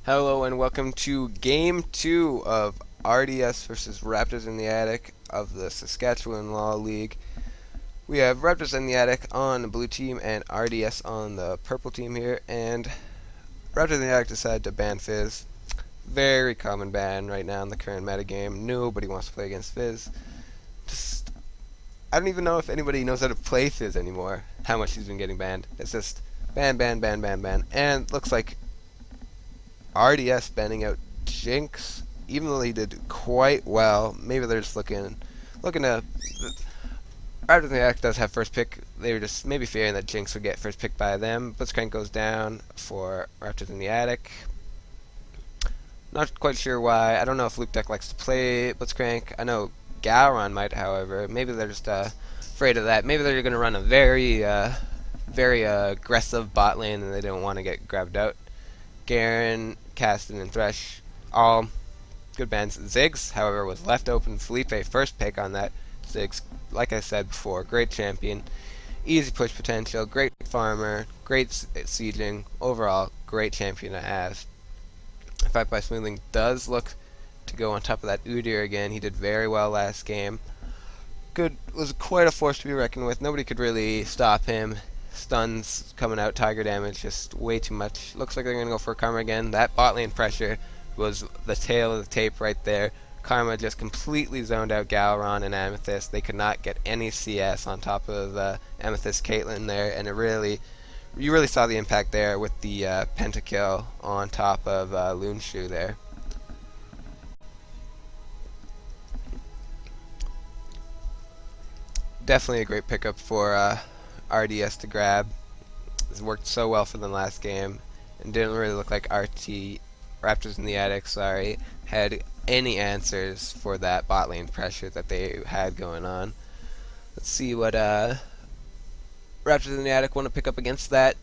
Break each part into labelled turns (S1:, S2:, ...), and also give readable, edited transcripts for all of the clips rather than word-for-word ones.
S1: Hello and welcome to Game 2 of RDS versus Raptors in the Attic of the Saskatchewan Law League. We have Raptors in the Attic on the blue team and RDS on the purple team here, and Raptors in the Attic decided to ban Fizz. Very common ban right now in the current metagame. Nobody wants to play against Fizz. I don't even know if anybody knows how to play Fizz anymore, how much he's been getting banned. It's just ban, ban, ban, ban, ban. And looks like RDS banning out Jinx, even though he did quite well. Maybe they're just looking to. Raptors in the Attic does have first pick. They were just maybe fearing that Jinx would get first pick by them. Blitzcrank goes down for Raptors in the Attic. Not quite sure why. I don't know if Luke Deck likes to play Blitzcrank. I know Gowron might, however. Maybe they're just afraid of that. Maybe they're going to run a very aggressive bot lane and they don't want to get grabbed out. Garen, Caston, and Thresh, all good bans. Ziggs, however, was left open. Felipe first pick on that. Ziggs, like I said before, great champion. Easy push potential, great farmer, great sieging. Overall, great champion to have. 5 by Smoothing does look to go on top of that Udyr again. He did very well last game. Was quite a force to be reckoned with. Nobody could really stop him. Stuns coming out, Tiger damage, just way too much. Looks like they're going to go for Karma again. That bot lane pressure was the tail of the tape right there. Karma just completely zoned out Gowron and Amethyst. They could not get any CS on top of Amethyst Caitlyn there, and you really saw the impact there with the pentakill on top of Loonshoe there. Definitely a great pickup for RDS to grab. It's worked so well for them last game, and didn't really look like Raptors in the Attic, had any answers for that bot lane pressure that they had going on. Let's see what Raptors in the Attic want to pick up against that.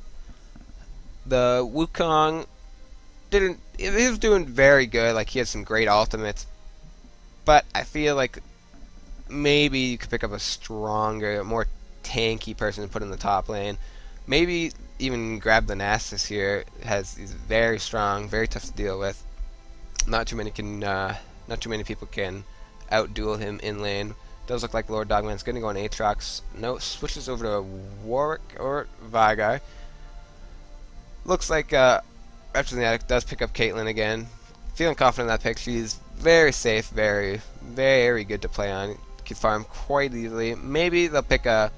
S1: The Wukong he was doing very good. Like, he had some great ultimates, but I feel like maybe you could pick up a stronger, more tanky person to put in the top lane. Maybe even grab the Nasus here. He's very strong, very tough to deal with. Not too many people can outduel him in lane. Does look like Lord Dogman's going to go on Aatrox. No, switches over to Warwick or Veigar. Looks like Raptors in the Attic does pick up Caitlyn again. Feeling confident in that pick. She's very safe, very, very good to play on. Can farm quite easily. Maybe they'll pick a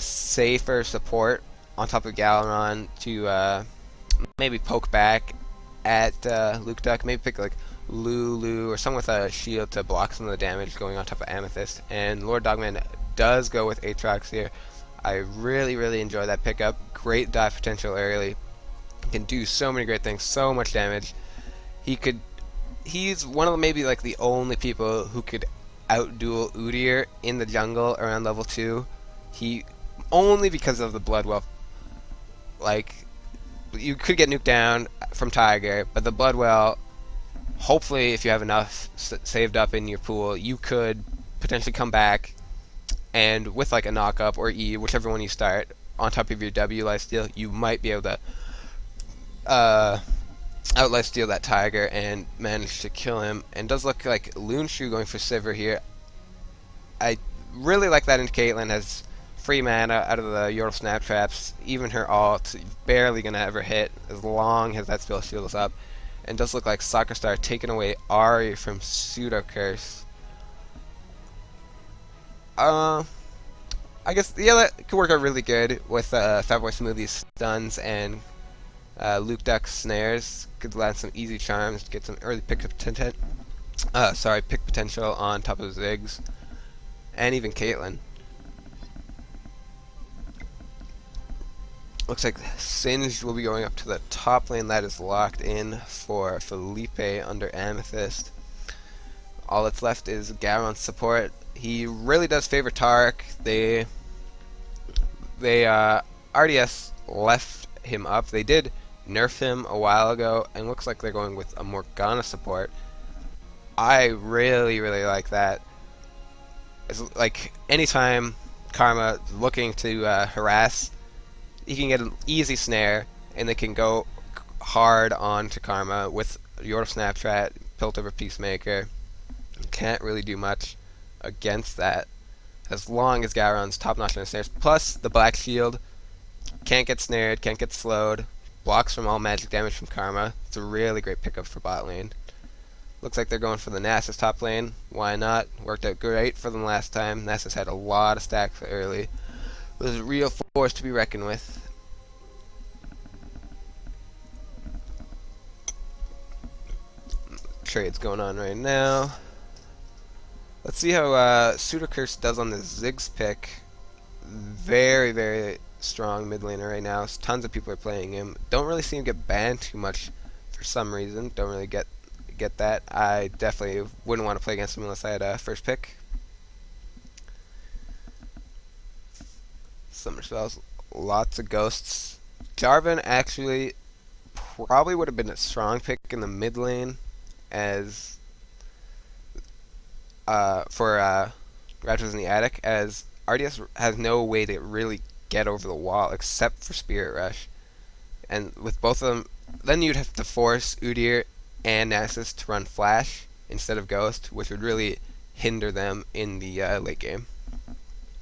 S1: safer support on top of Galaron to maybe poke back at Luke Duck. Maybe pick like Lulu or someone with a shield to block some of the damage going on top of Amethyst. And Lord Dogman does go with Aatrox here. I really, really enjoy that pickup. Great dive potential early. Can do so many great things, so much damage. He's one of maybe like the only people who could outduel Udyr in the jungle around level 2. Only because of the Bloodwell. Like, you could get nuked down from Tiger, but the Bloodwell, hopefully if you have enough saved up in your pool, you could potentially come back and with like a knock up or E, whichever one you start, on top of your W lifesteal, you might be able to out lifesteal that Tiger and manage to kill him. And does look like Loonshoe going for Sivir here. I really like that in Caitlyn. Has free mana out of the Yordle Snap Traps. Even her ult barely gonna ever hit as long as that spell shield is up. And does look like Soccer Star taking away Ahri from Pseudo Curse. I guess that could work out really good with Fatboy Smoothie's stuns and Luke Duck's snares. Could land some easy charms to get some early pick potential on top of Ziggs and even Caitlyn. Looks like Singed will be going up to the top lane. That is locked in for Felipe under Amethyst. All that's left is Garon's support. He really does favor Taric. RDS left him up. They did nerf him a while ago, and looks like they're going with a Morgana support. I really, really like that. It's like anytime Karma looking to harass, he can get an easy snare, and they can go hard on to Karma with Yordle Snapchat, Piltover Peacemaker. Can't really do much against that as long as Garon's top notch on the snares. Plus the Black Shield can't get snared, can't get slowed, blocks from all magic damage from Karma. It's a really great pickup for bot lane. Looks like they're going for the Nasus top lane. Why not? Worked out great for them last time. Nasus had a lot of stacks early. It was a real force to be reckoned with. Trades going on right now. Let's see how Pseudo Curse does on the Ziggs pick. Very, very strong mid laner right now. Tons of people are playing him. Don't really see him get banned too much for some reason. Don't really get that. I definitely wouldn't want to play against him unless I had a first pick. Summer spells, lots of ghosts. Jarvan actually probably would have been a strong pick in the mid lane as for Raptors in the Attic, as RDS has no way to really get over the wall except for Spirit Rush. And with both of them, then you'd have to force Udyr and Nasus to run Flash instead of Ghost, which would really hinder them in the late game.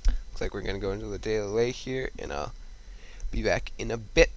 S1: Looks like we're going to go into the daily late here, and I'll be back in a bit.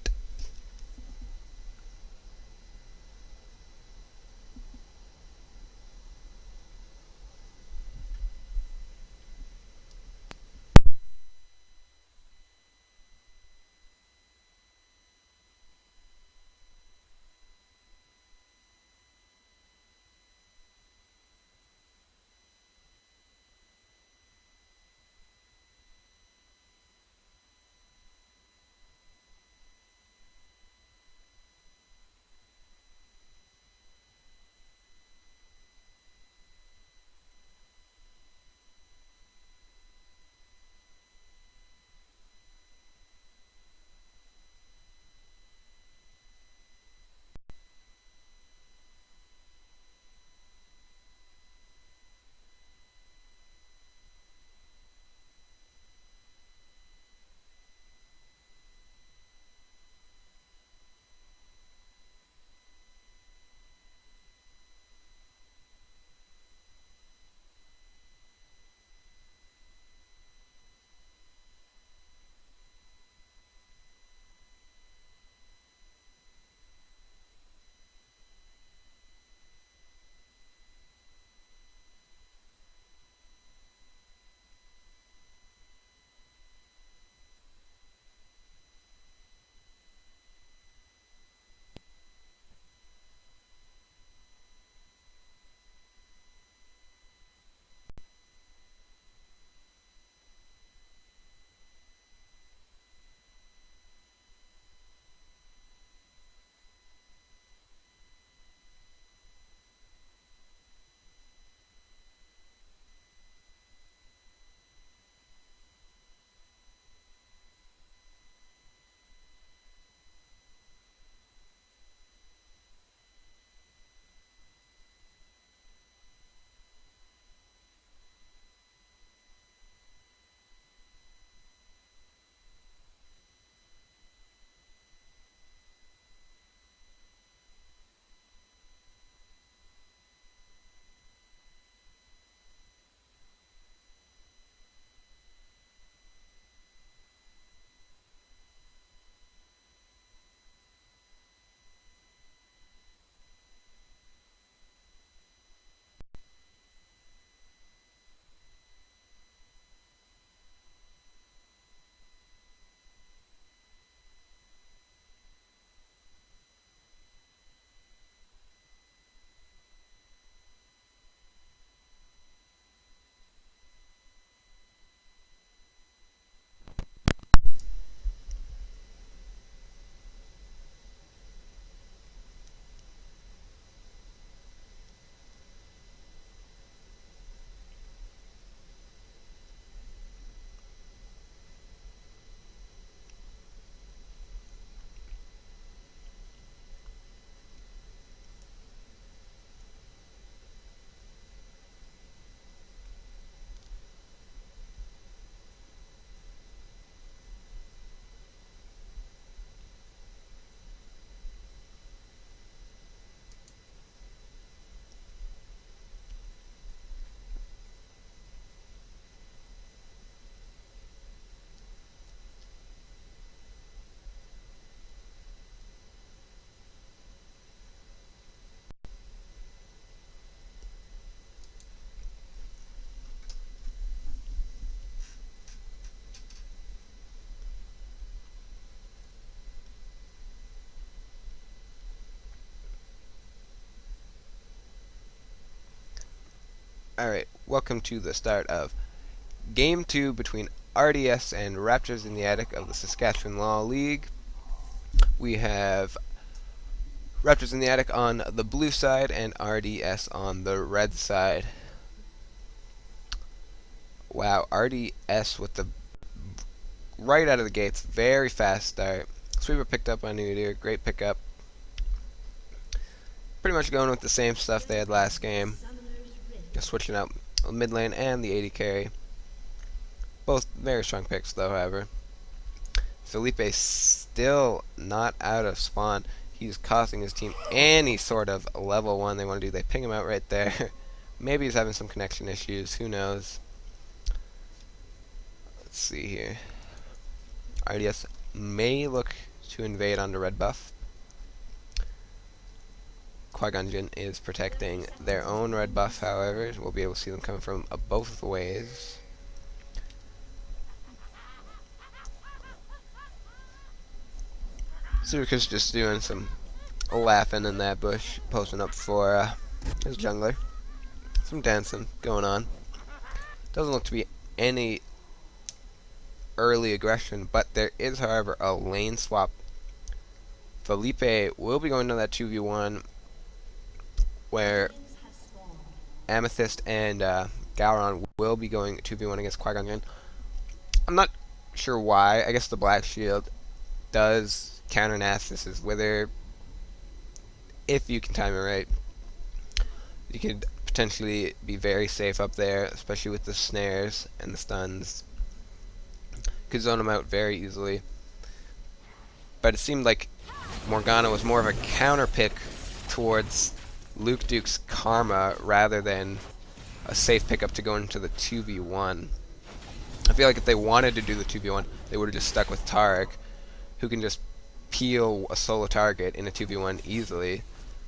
S1: Alright, welcome to the start of Game 2 between RDS and Raptors in the Attic of the Saskatchewan Law League. We have Raptors in the Attic on the blue side and RDS on the red side. Wow, RDS with the right out of the gates, very fast start. Sweeper picked up on New Year, great pickup. Pretty much going with the same stuff they had last game. Just switching out the mid lane and the AD carry. Both very strong picks though, however. Felipe still not out of spawn. He's costing his team any sort of level 1 they want to do. They ping him out right there. Maybe he's having some connection issues, who knows. Let's see here. RDS may look to invade onto red buff. Qui-Gon Jinn is protecting their own red buff, however. We'll be able to see them coming from both ways. Sudoku's just doing some laughing in that bush, posting up for his jungler. Some dancing going on. Doesn't look to be any early aggression, but there is, however, a lane swap. Felipe will be going to that 2v1 where Amethyst and Gowron will be going 2v1 against Qui-Gon Jinn. I'm not sure why. I guess the Black Shield does counter Nasus's Wither. If you can time it right, you could potentially be very safe up there, especially with the snares and the stuns. Could zone them out very easily. But it seemed like Morgana was more of a counter pick towards Luke Duke's Karma rather than a safe pickup to go into the 2v1. I feel like if they wanted to do the 2v1, they would have just stuck with Taric, who can just peel a solo target in a 2v1 easily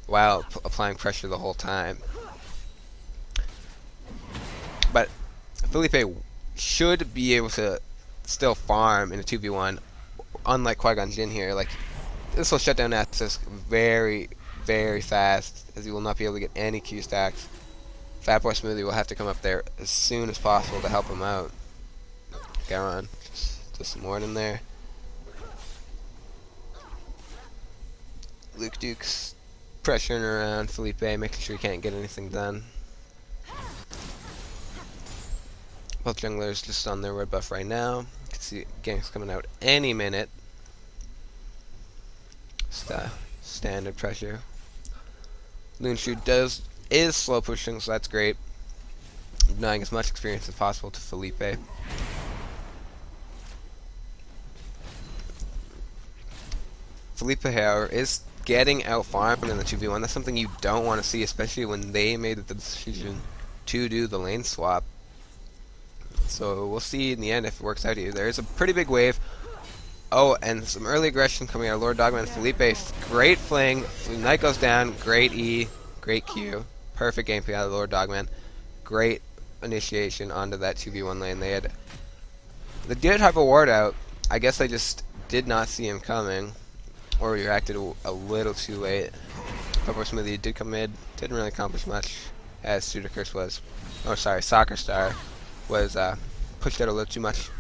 S1: while applying pressure the whole time. But Felipe should be able to still farm in a 2v1, unlike Qui-Gon Jinn here. Like, this will shut down Nasus very, very fast, as he will not be able to get any Q stacks. Fatboy Smoothie will have to come up there as soon as possible to help him out. Gowron, just some more in there. Luke Duke's pressuring around Felipe, making sure he can't get anything done. Both junglers just on their red buff right now. You can see ganks coming out any minute. Just standard pressure. Loonshu is slow pushing, so that's great. Denying as much experience as possible to Felipe. Felipe, however, is getting out farmed in the 2v1. That's something you don't want to see, especially when they made the decision to do the lane swap. So we'll see in the end if it works out here. There is a pretty big wave. Oh, and some early aggression coming out of Lord Dogman. Felipe, great fling. Knight goes down. Great E. Great Q. Perfect gameplay out of Lord Dogman. Great initiation onto that 2v1 lane. They did have a ward out. I guess they just did not see him coming, or reacted a little too late. Pepper Smoothie did come mid. Didn't really accomplish much, as Sudokurs was. Oh, sorry, Soccer Star was pushed out a little too much.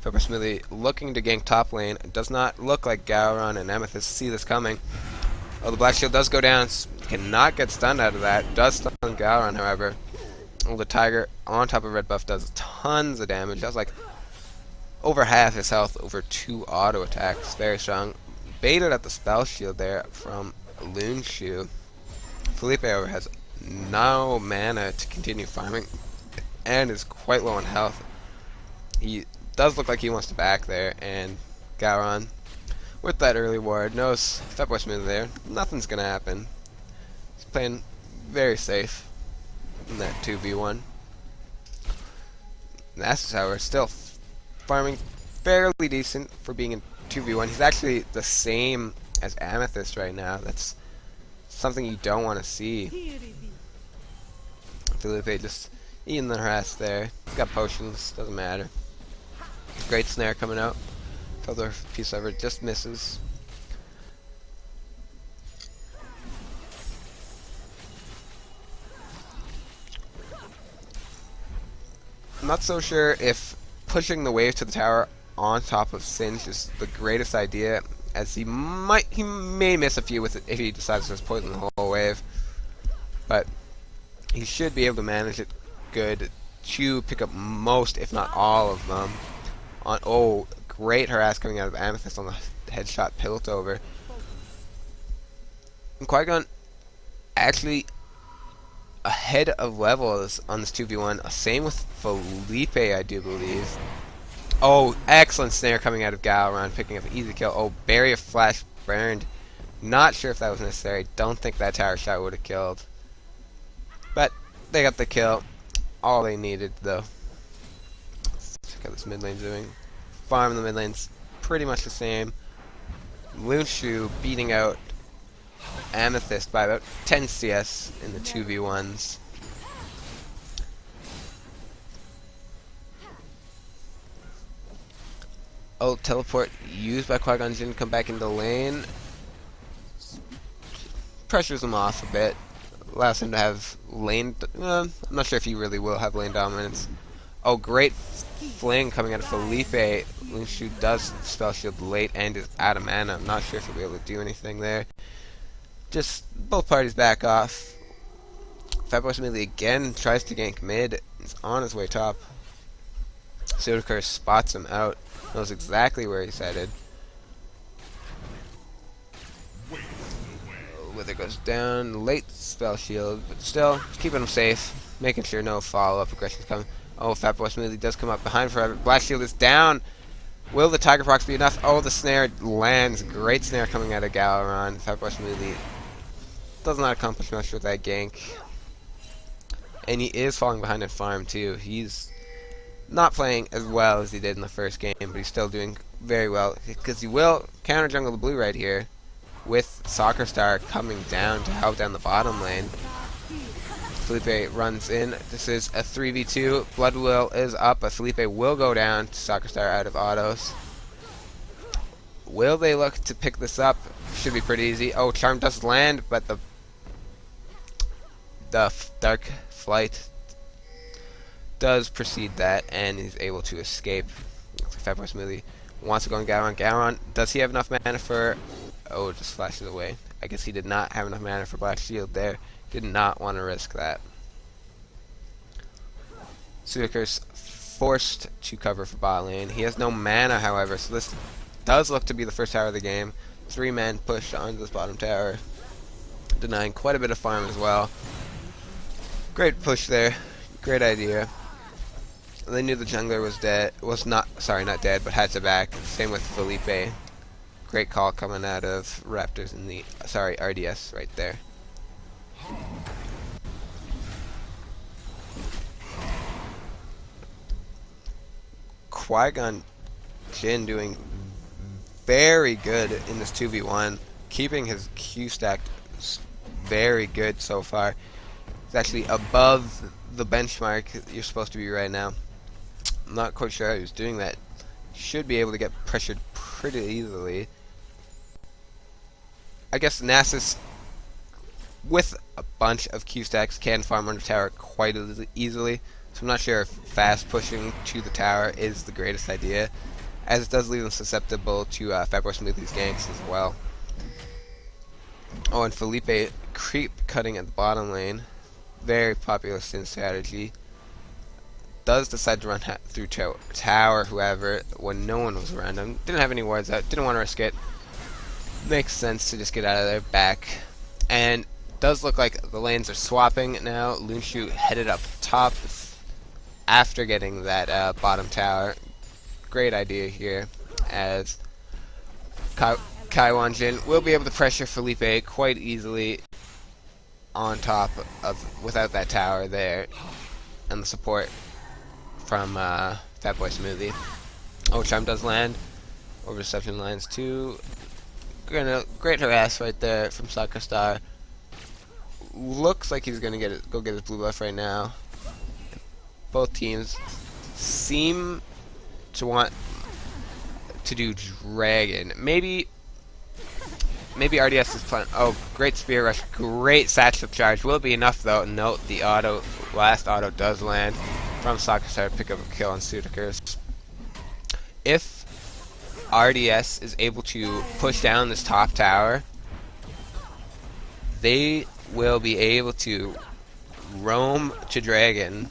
S1: Pepper Smoothie looking to gank top lane. It does not look like Gowron and Amethyst see this coming. Oh, the Black Shield does go down. Cannot get stunned out of that. Does stun Gowron, however. Oh, the Tiger on top of red buff does tons of damage. Does like over half his health over 2 auto attacks. Very strong. Baited at the spell shield there from Loonshu. Felipe, however, has no mana to continue farming and is quite low on health. He does look like he wants to back there, and Gowron with that early ward knows Fatboy Smooth there. Nothing's gonna happen. He's playing very safe in that 2v1. Nasus, however, still farming fairly decent for being in 2v1. He's actually the same as Amethyst right now. That's something you don't want to see. Felipe just eating the harass there. He's got potions, doesn't matter. Great snare coming out. Other piece of it just misses. not so sure if pushing the wave to the tower on top of Singe is the greatest idea, as he may miss a few with it if he decides to just poison the whole wave. But he should be able to manage it good to pick up most, if not all of them. Oh, great harass coming out of Amethyst on the headshot pilt over. And Qui-Gon actually ahead of levels on this 2v1. Same with Felipe, I do believe. Oh, excellent snare coming out of Galaron, picking up an easy kill. Oh, Barrier Flash burned. Not sure if that was necessary. Don't think that tower shot would have killed. But they got the kill. All they needed, though. Let's check out this mid lane doing. Farm in the mid lane's pretty much the same. Lunshu beating out Amethyst by about 10 CS in the 2v1s. Oh, teleport used by Qui-Gon Jinn, come back into lane. Pressures him off a bit. Allows him to have lane... I'm not sure if he really will have lane dominance. Oh, great fling coming out of Felipe. Lunshu does spell shield late and is out of mana. I'm not sure if he'll be able to do anything there. Just both parties back off. Fatboy Smiley again tries to gank mid. He's on his way top. Sudokar spots him out. Knows exactly where he's headed. Wither goes down. Late spell shield, but still keeping him safe. Making sure no follow-up aggression's coming. Oh, Fatboy Smoothie does come up behind forever. Black shield is down. Will the Tiger Procs be enough? Oh, the snare lands. Great snare coming out of Galaron. Fatboy Smoothie does not accomplish much with that gank. And he is falling behind in farm too. He's not playing as well as he did in the first game, but he's still doing very well, because he will counter jungle the blue right here with Soccer Star coming down to help down the bottom lane. Felipe runs in. This is a 3v2. Blood Will is up, but Felipe will go down to Soccer Star out of autos. Will they look to pick this up? Should be pretty easy. Oh, Charm does land, but the Dark Flight does precede that, and he's able to escape. Fatboy Smoothie wants to go on Galaron. Galaron, does he have enough mana for... Oh, it just flashes away. I guess he did not have enough mana for Black Shield there. Did not want to risk that. Sudokur's forced to cover for bot lane. He has no mana, however, so this does look to be the first tower of the game. 3-man push onto this bottom tower, denying quite a bit of farm as well. Great push there. Great idea. They knew the jungler was dead. Not dead, but had to back. Same with Felipe. Great call coming out of Raptors in the RDS right there. Qui-Gon Jinn doing very good in this 2v1, keeping his Q stack very good so far. He's actually above the benchmark you're supposed to be right now. I'm not quite sure how he's doing that. Should be able to get pressured pretty easily. I guess Nasus, with a bunch of Q stacks, can farm under tower quite easily. So I'm not sure if fast pushing to the tower is the greatest idea, as it does leave them susceptible to Fatboy Smoothie's ganks as well. Oh, and Felipe creep cutting at the bottom lane. Very popular Sin strategy. Does decide to run through tower, however, when no one was around him. Didn't have any wards out, didn't want to risk it. Makes sense to just get out of there, back. And does look like the lanes are swapping now. Lunshu headed up top after getting that bottom tower. Great idea here, as Qui-Gon Jinn will be able to pressure Felipe quite easily on top of, without that tower there, and the support from Fatboy Smoothie. Oh, Charm does land. Over reception lands too. Great harass right there from Soccer Star. Looks like he's gonna go get his blue buff right now. Both teams seem to want to do Dragon. Maybe RDS is playing. Oh, great Spear Rush. Great Satchel Charge. Will it be enough though? Note the last auto does land. from Soccer Star to pick up a kill on Sudokers. If RDS is able to push down this top tower, they will be able to roam to Dragon,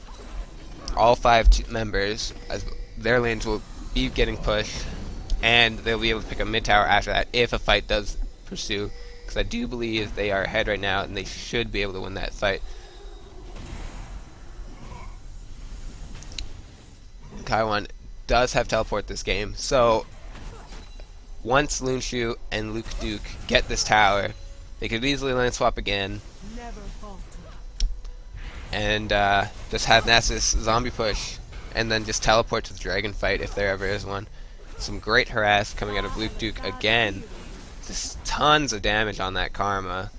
S1: all 5 members, as their lanes will be getting pushed, and they'll be able to pick up mid tower after that if a fight does pursue, because I do believe they are ahead right now and they should be able to win that fight. Kaiwan does have teleport this game, so once Lunshu and Luke Duke get this tower, they could easily lane swap again and just have Nasus zombie push and then just teleport to the dragon fight if there ever is one. Some great harass coming out of Luke Duke again. Just tons of damage on that Karma.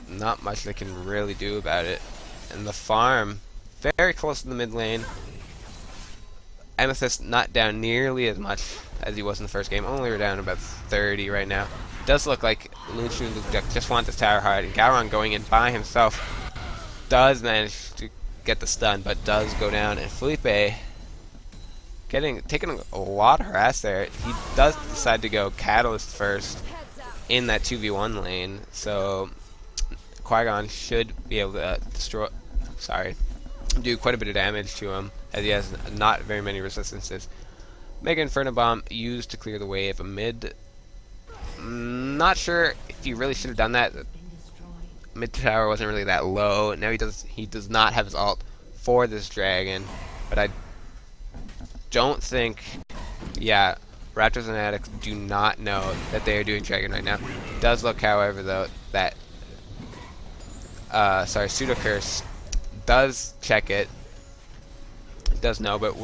S1: Not much they can really do about it. And the farm, very close to the mid lane. Amethyst not down nearly as much as he was in the first game. Only we're down about 30 right now. It does look like Lunshu and Luke Duck just want this tower hard. And Gowron going in by himself does manage to get the stun, but does go down. And Felipe taking a lot of harass there. He does decide to go Catalyst first in that 2v1 lane. So Qui-Gon should be able to do quite a bit of damage to him, as he has not very many resistances. Mega Inferno Bomb used to clear the way of a mid. Not sure if he really should have done that. The mid tower wasn't really that low. Now he does not have his ult for this dragon, but I don't think, yeah, Raptors and Addicts do not know that they are doing dragon right now. It does look, however, though, that Pseudo-Curse does check it. It does know, but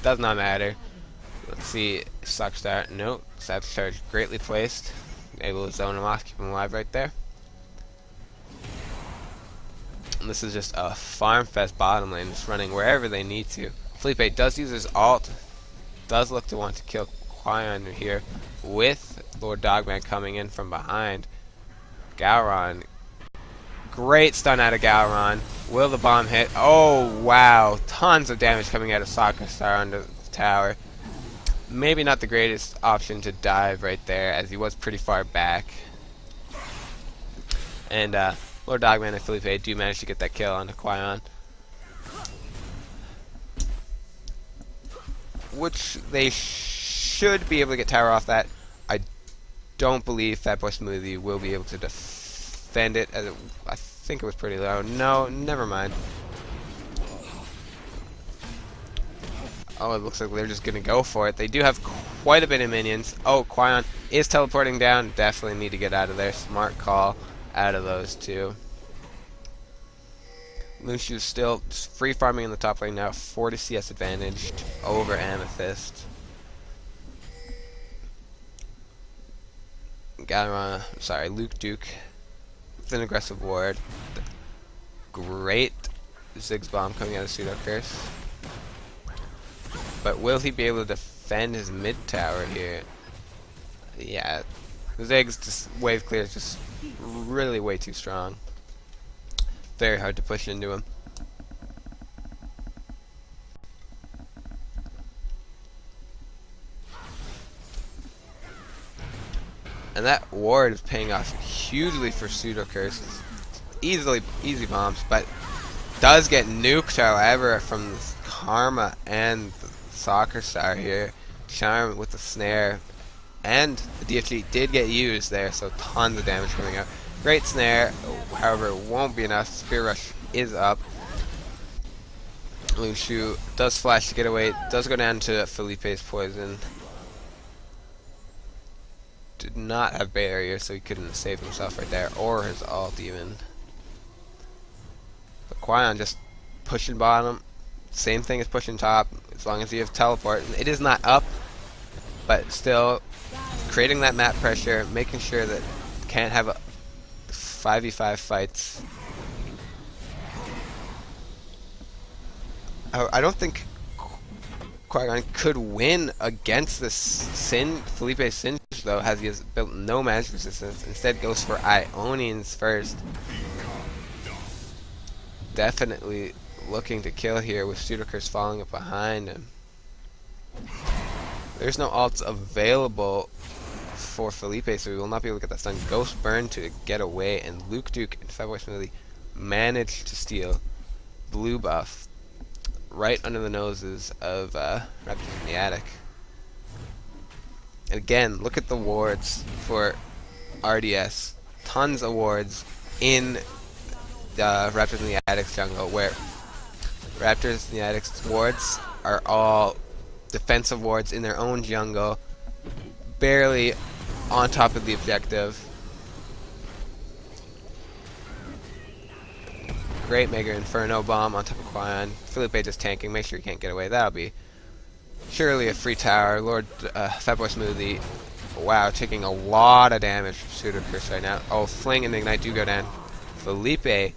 S1: does not matter. Let's see, Sockstar, no, Sockstar is greatly placed. Able to zone him off, keep him alive right there. And this is just a farm fest bottom lane, just running wherever they need to. Felipe does use his ult, does look to want to kill Qui-Gon here, with Lord Dogman coming in from behind. Gowron, great stun out of Gowron. Will the bomb hit? Oh wow, tons of damage coming out of Soccer Star under the tower. Maybe not the greatest option to dive right there, as he was pretty far back. And Lord Dogman and Felipe do manage to get that kill on Qui-Gon, which they should be able to get tower off that. I don't believe Fatboy Smoothie will be able to defend it, as I think it was pretty low. No, never mind. Oh, it looks like they're just gonna go for it. They do have quite a bit of minions. Oh, Qui-Gon is teleporting down. Definitely need to get out of there. Smart call out of those two. Lunshu's still free farming in the top lane now, 40 CS advantage over Amethyst. Luke Duke with an aggressive ward. Great Ziggs bomb coming out of Pseudo-Curse. But will he be able to defend his mid tower here? Yeah, Ziggs just wave clear is just really way too strong. Very hard to push into him. And that ward is paying off hugely for Pseudo-Curse. Easy bombs, but does get nuked, however, from this Karma and the Soccer Star here. Charm with the snare, and the DFG did get used there, so tons of damage coming out. Great snare, however, it won't be enough. Spear Rush is up. Lunshu does flash to get away, does go down to Felipe's poison. Did not have barrier, so he couldn't save himself right there, or his ult even. But Qui-Gon just pushing bottom, same thing as pushing top, as long as you have teleport. It is not up, but still creating that map pressure, making sure that can't have a 5v5 fights. I don't think Qui-Gon could win against this Felipe Singe though, as he has built no magic resistance. Instead goes for Ionians first. definitely looking to kill here with Pseudocurse falling up behind him. There's no ults available for Felipe, so we will not be able to get that stun. Ghost Burn to get away, and Luke Duke and Fatboy Smoothie managed to steal blue buff right under the noses of Raptors in the Attic. And again, look at the wards for RDS. Tons of wards in the Raptors in the Attic's jungle, where Raptors in the Attic's wards are all defensive wards in their own jungle, barely on top of the objective. Great Mega Inferno Bomb on top of Quion. Felipe just tanking, make sure he can't get away. That'll be surely a free tower. Lord Fatboy Smoothie, wow, taking a lot of damage from Pseudocurse right now. Oh, Fling and Ignite do go down. Felipe,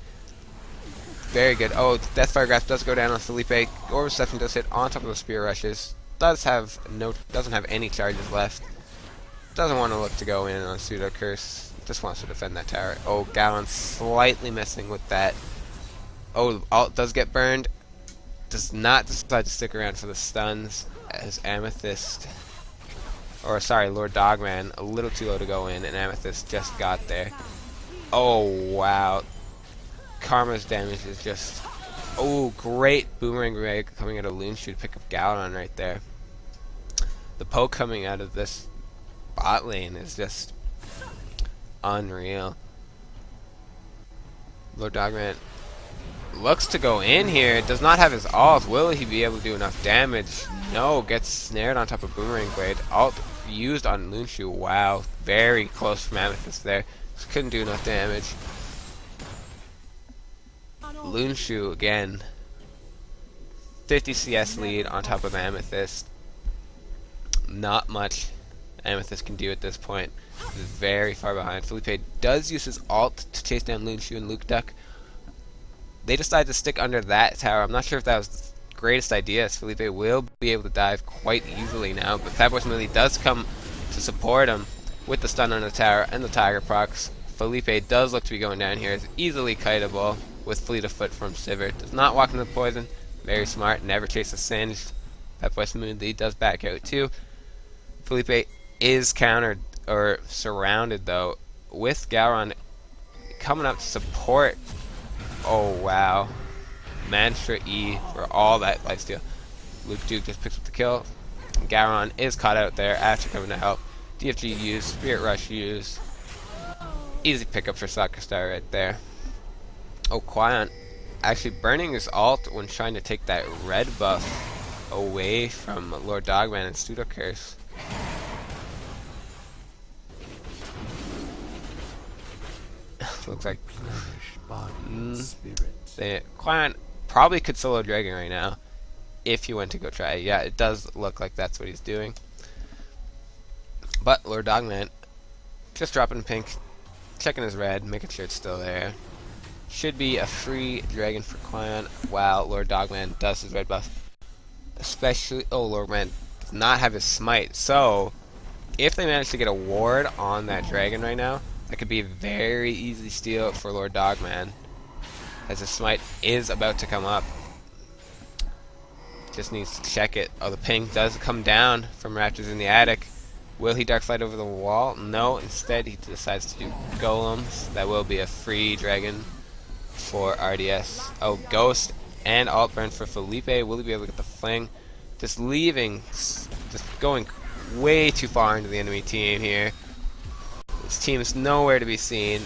S1: very good. Oh, Deathfire Grasp does go down on Felipe. Orb Reception does hit on top of the Spear Rushes. Doesn't have any charges left. Doesn't want to look to go in on Pseudocurse. Just wants to defend that tower. Oh, Gallon slightly missing with that. Oh, ult does get burned. Does not decide to stick around for the stuns as Amethyst, or sorry, Lord Dogman, a little too low to go in, and Amethyst just got there. Oh, wow. Karma's damage is just... Oh, great Boomerang Rig coming out of Loonshoe to pick up Galadon right there. The poke coming out of this bot lane is just unreal. Lord Dogman looks to go in here. Does not have his ult. Will he be able to do enough damage? No. Gets snared on top of Boomerang Blade. Ult used on Loonshoe. Wow. Very close from Amethyst there. Just couldn't do enough damage. Loonshoe again. 50 CS lead on top of Amethyst. Not much Amethyst can do at this point. He's very far behind. Felipe does use his ult to chase down Loonshoe and Luke Duck. They decided to stick under that tower. I'm not sure if that was the greatest idea, as Felipe will be able to dive quite easily now. But Fatboy Smoothie does come to support him with the stun on the tower and the Tiger Procs. Felipe does look to be going down here. Is easily kiteable with Fleet of Foot from Sivert. Does not walk into the poison. Very smart. Never chases Singed. Fatboy Smoothie does back out too. Felipe is countered, or surrounded though, with Gowron coming up to support. Oh, wow. Mantra E for all that lifesteal. Luke Duke just picks up the kill. Gowron is caught out there after coming to help. DFG use, Spirit Rush use. Easy pickup for Soccer Star right there. Oh, Quion actually burning his ult when trying to take that red buff away from Lord Dogman and Pseudocurse. Looks like Quion probably could solo Dragon right now if he went to go try. Yeah, it does look like that's what he's doing. But Lord Dogman just dropping pink, checking his red, making sure it's still there. Should be a free dragon for Quion. Wow, Lord Dogman does his red buff. Especially, oh, Lord Man does not have his smite. So, if they manage to get a ward on that dragon right now, that could be a very easy steal for Lord Dogman, as his smite is about to come up. Just needs to check it. Oh, the ping does come down from Raptors in the Attic. Will he Dark Slide over the wall? No, instead he decides to do Golems. That will be a free dragon for RDS. Oh, Ghost and Alt Burn for Felipe. Will he be able to get the fling? Just leaving, just going way too far into the enemy team here. This team is nowhere to be seen.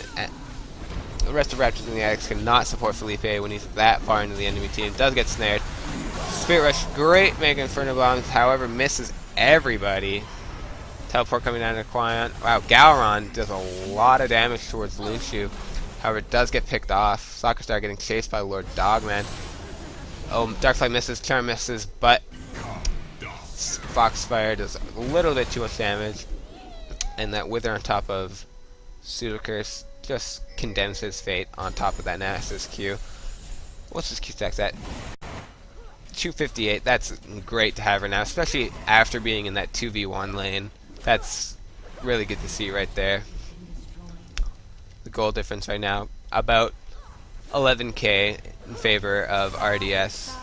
S1: The rest of Raptors in the Attic cannot support Felipe when he's that far into the enemy team. Does get snared. Spirit Rush, great Mega Inferno Bombs, however, misses everybody. Teleport coming down to Quion. Wow, Gowron does a lot of damage towards Loonshoe. However, it does get picked off. Soccer Star getting chased by Lord Dogman. Oh, Darkfly misses, Charm misses, but Foxfire does a little bit too much damage. And that Wither on top of Pseudocurse just condemns his fate on top of that Nasus Q. What's his Q stacks at? 258. That's great to have right now, especially after being in that 2v1 lane. That's really good to see right there. The goal difference right now, about 11k in favor of RDS.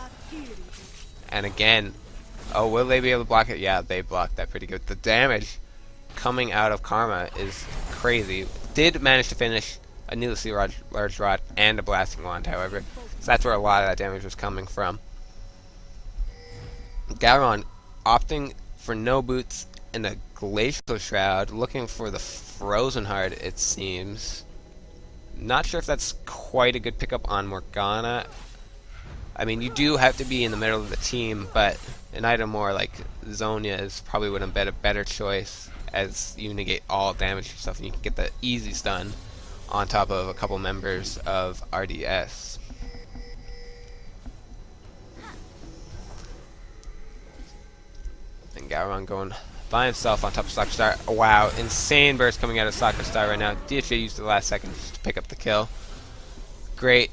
S1: And again, oh, will they be able to block it? Yeah, they blocked that pretty good. The damage coming out of Karma is crazy. Did manage to finish a needlessly large rod and a blasting wand, however. So that's where a lot of that damage was coming from. Gowron opting for no boots and a glacial shroud, looking for the frozen heart, it seems. Not sure if that's quite a good pickup on Morgana. I mean, you do have to be in the middle of the team, but an item more like Zonia is probably would have been a better choice, as you negate all damage and stuff, and you can get the easy stun on top of a couple members of RDS. And Gowron going by himself on top of Soccer Star. Oh, wow, insane burst coming out of Soccer Star right now. DHA used the last second to pick up the kill. Great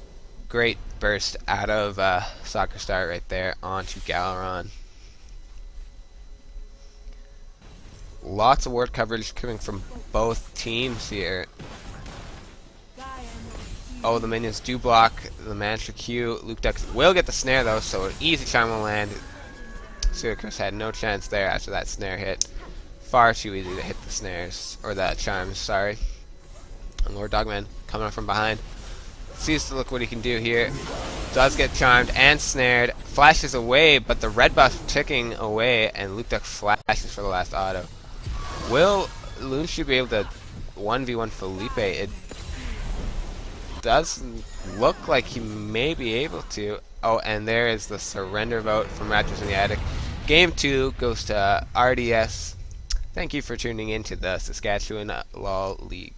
S1: burst out of Soccer Star right there onto Gowron. Lots of ward coverage coming from both teams here. Oh, the minions do block the Mantra Q. Luke Duck will get the snare though, so an easy charm will land. Syracuse had no chance there after that snare hit. Far too easy to hit the snares, or the charms, sorry. And Lord Dogman coming up from behind. Sees to look what he can do here. Does get charmed and snared. Flashes away, but the red buff ticking away, and Luke Duck flashes for the last auto. Will Loonshoe be able to 1v1 Felipe? It does look like he may be able to. Oh, and there is the surrender vote from Raptors in the Attic. Game 2 goes to RDS. Thank you for tuning in to the Saskatchewan LOL League.